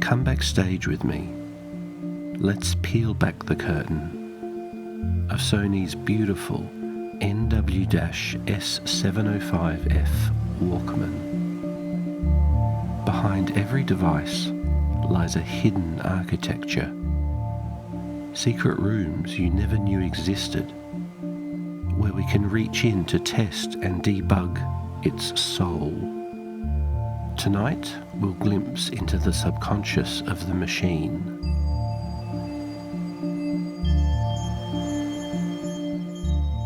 Come backstage with me. Let's peel back the curtain of Sony's beautiful NW-S705F Walkman. Behind every device lies a hidden architecture, secret rooms you never knew existed, where we can reach in to test and debug its soul. Tonight, we'll glimpse into the subconscious of the machine.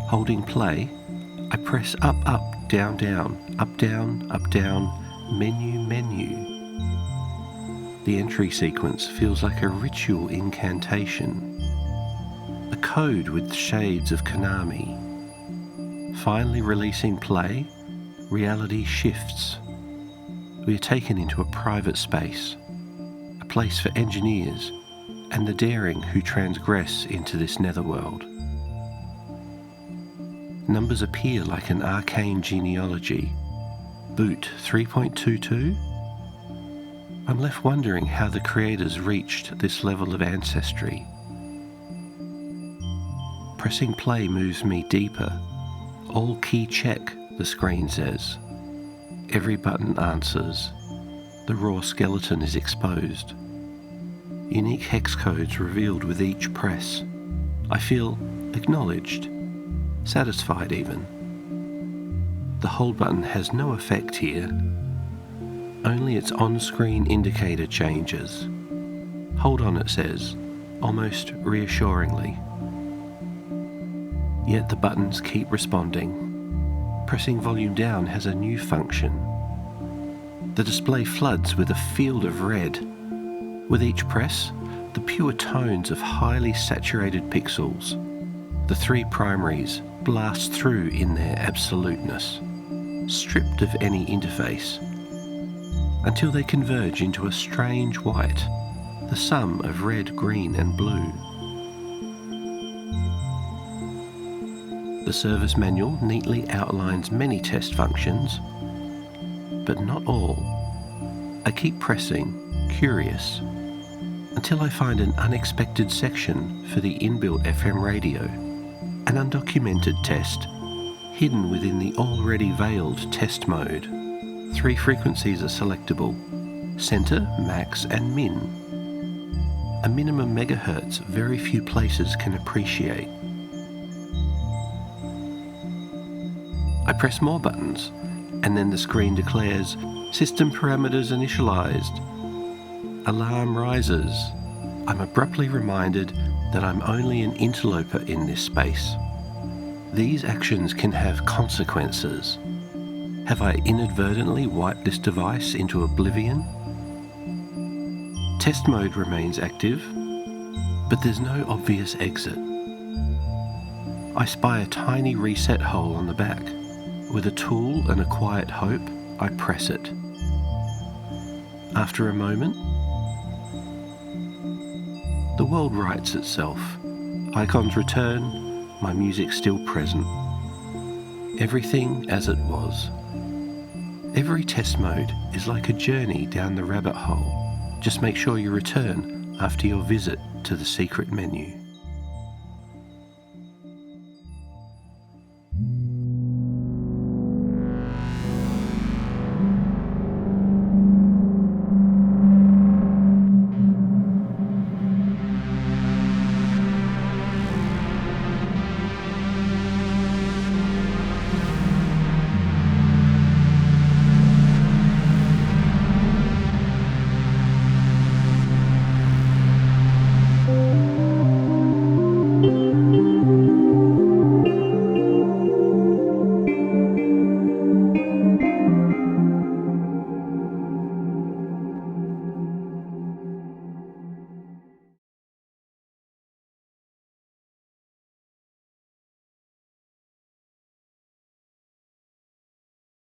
Holding play, I press up, up, down, down, up, down, menu, menu. The entry sequence feels like a ritual incantation, a code with shades of Konami. Finally releasing play, reality shifts. We are taken into a private space, a place for engineers and the daring who transgress into this netherworld. Numbers appear like an arcane genealogy. Boot 3.22? I'm left wondering how the creators reached this level of ancestry. Pressing play moves me deeper. All key check, the screen says. Every button answers. The raw skeleton is exposed. Unique hex codes revealed with each press. I feel acknowledged, satisfied even. The hold button has no effect here. Only its on-screen indicator changes. Hold on, it says, almost reassuringly. Yet the buttons keep responding. Pressing volume down has a new function. The display floods with a field of red. With each press, the pure tones of highly saturated pixels, the three primaries, blast through in their absoluteness, stripped of any interface, until they converge into a strange white, the sum of red, green and blue. The service manual neatly outlines many test functions, but not all. I keep pressing, curious, until I find an unexpected section for the inbuilt FM radio, an undocumented test, hidden within the already veiled test mode. 3 frequencies are selectable: center, max and min. A minimum megahertz very few places can appreciate. I press more buttons, and then the screen declares, system parameters initialized. Alarm rises. I'm abruptly reminded that I'm only an interloper in this space. These actions can have consequences. Have I inadvertently wiped this device into oblivion? Test mode remains active, but there's no obvious exit. I spy a tiny reset hole on the back. With a tool and a quiet hope, I press it. After a moment, the world rights itself. Icons return, my music still present. Everything as it was. Every test mode is like a journey down the rabbit hole. Just make sure you return after your visit to the secret menu.